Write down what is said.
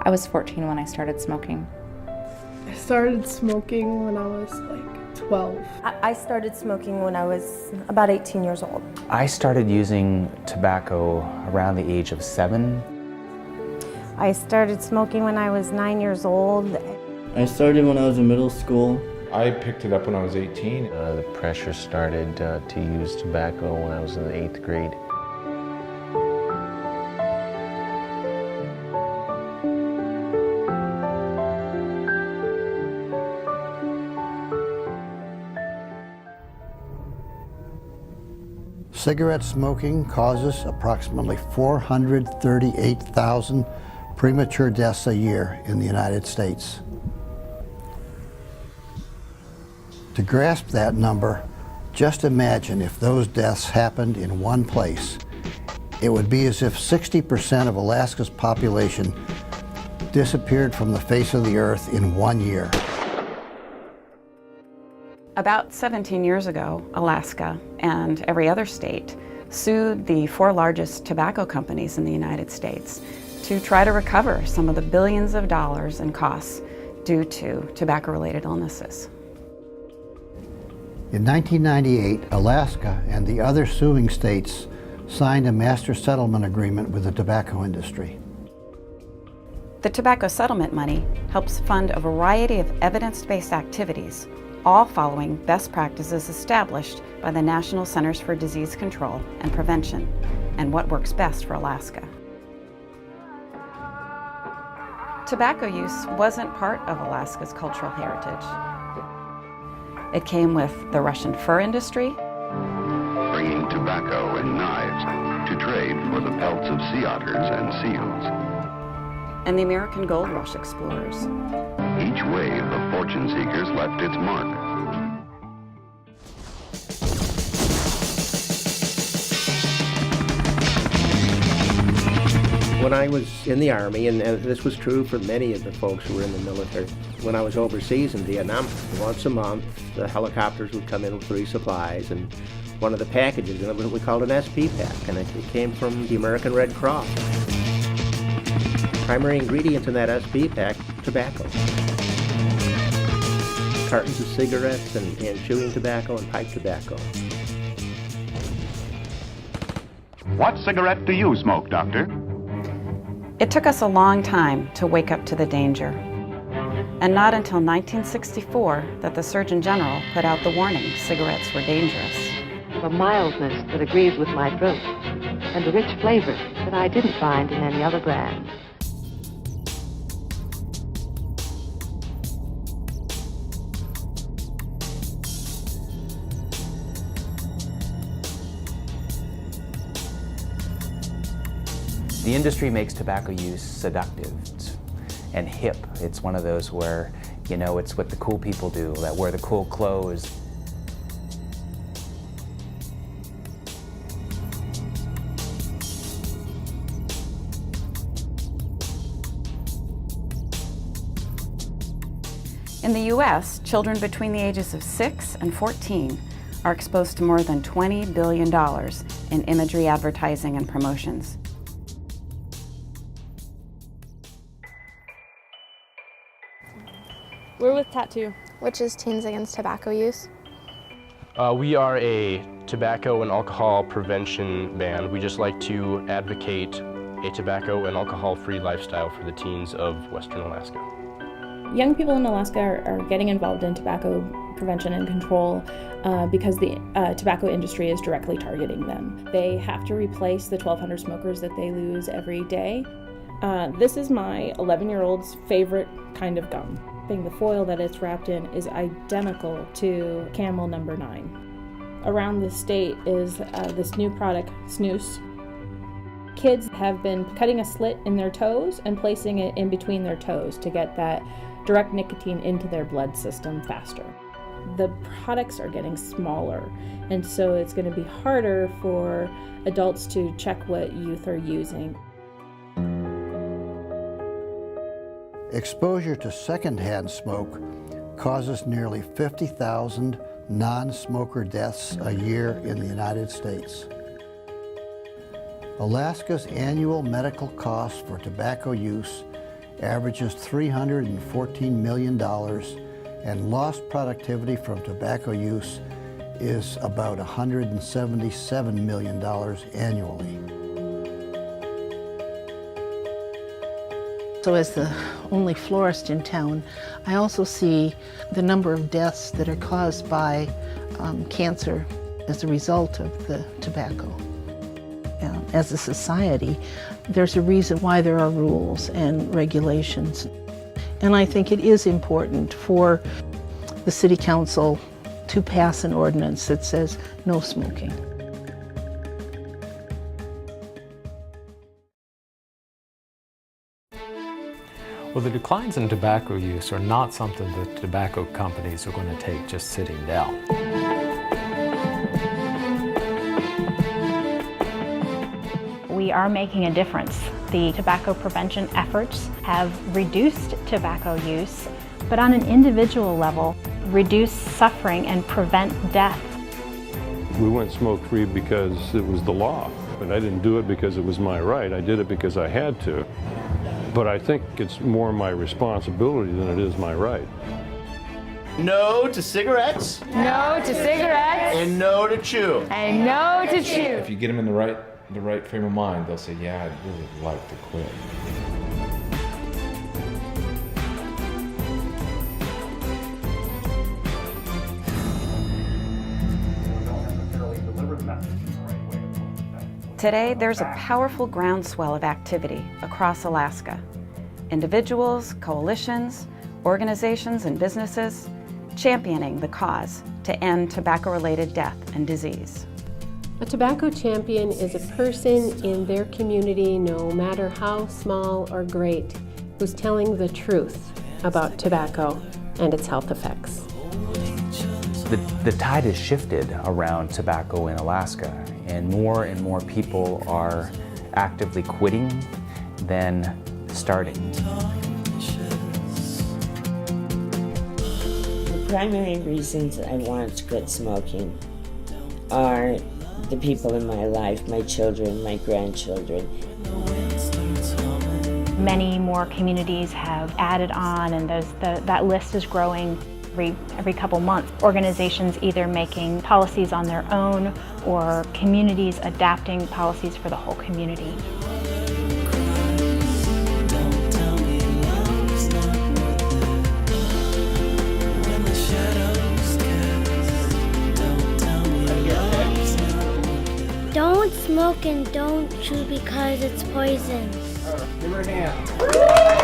I was 14 when I started smoking. I started smoking when I was like 12. I started smoking when I was about 18 years old. I started using tobacco around the age of 7. I started smoking when I was 9 years old. I started when I was in middle school. I picked it up when I was 18. The pressure started to use tobacco when I was in the 8th grade. Cigarette smoking causes approximately 438,000 premature deaths a year in the United States. To grasp that number, just imagine if those deaths happened in one place. It would be as if 60% of Alaska's population disappeared from the face of the earth in 1 year. About 17 years ago, Alaska and every other state sued the 4 largest tobacco companies in the United States to try to recover some of the billions of dollars in costs due to tobacco-related illnesses. In 1998, Alaska and the other suing states signed a master settlement agreement with the tobacco industry. The tobacco settlement money helps fund a variety of evidence-based activities, all following best practices established by the National Centers for Disease Control and Prevention, and what works best for Alaska. Tobacco use wasn't part of Alaska's cultural heritage. It came with the Russian fur industry, bringing tobacco and knives to trade for the pelts of sea otters and seals, and the American gold rush explorers. Each wave of fortune seekers left its mark. When I was in the Army, and this was true for many of the folks who were in the military, when I was overseas in Vietnam, once a month the helicopters would come in with resupplies, and one of the packages, and it was what we called an SP pack, and it came from the American Red Cross. Primary ingredients in that SP pack, tobacco. Cartons of cigarettes and chewing tobacco and pipe tobacco. What cigarette do you smoke, Doctor? It took us a long time to wake up to the danger, and not until 1964 that the Surgeon General put out the warning cigarettes were dangerous. A mildness that agrees with my throat, and a rich flavor that I didn't find in any other brand. The industry makes tobacco use seductive and hip. It's one of those where, you know, it's what the cool people do, that wear the cool clothes. In the U.S., children between the ages of 6 and 14 are exposed to more than $20 billion in imagery, advertising, and promotions. We're with Tattoo, which is Teens Against Tobacco Use. We are a tobacco and alcohol prevention band. We just like to advocate a tobacco and alcohol-free lifestyle for the teens of Western Alaska. Young people in Alaska are getting involved in tobacco prevention and control because the tobacco industry is directly targeting them. They have to replace the 1,200 smokers that they lose every day. This is my 11-year-old's favorite kind of gum. The foil that it's wrapped in is identical to Camel No. 9. Around the state is this new product, Snus. Kids have been cutting a slit in their toes and placing it in between their toes to get that direct nicotine into their blood system faster. The products are getting smaller, and so it's going to be harder for adults to check what youth are using. Exposure to secondhand smoke causes nearly 50,000 non-smoker deaths a year in the United States. Alaska's annual medical costs for tobacco use averages $314 million, and lost productivity from tobacco use is about $177 million annually. So as the only florist in town, I also see the number of deaths that are caused by cancer as a result of the tobacco. As a society, there's a reason why there are rules and regulations. And I think it is important for the City Council to pass an ordinance that says no smoking. Well, the declines in tobacco use are not something that tobacco companies are going to take just sitting down. We are making a difference. The tobacco prevention efforts have reduced tobacco use, but on an individual level, reduce suffering and prevent death. We went smoke-free because it was the law, but I didn't do it because it was my right. I did it because I had to. But I think it's more my responsibility than it is my right. No to cigarettes. No to cigarettes. And no to chew. And no to chew. If you get them in the right frame of mind, they'll say, yeah, I'd really like to quit. Today, there's a powerful groundswell of activity across Alaska. Individuals, coalitions, organizations, and businesses championing the cause to end tobacco-related death and disease. A tobacco champion is a person in their community, no matter how small or great, who's telling the truth about tobacco and its health effects. The tide has shifted around tobacco in Alaska, and more people are actively quitting than starting. The primary reasons I wanted to quit smoking are the people in my life, my children, my grandchildren. Many more communities have added on, and that list is growing every couple months. Organizations either making policies on their own or communities adapting policies for the whole community. Don't smoke and don't chew because it's poison. Give her a hand.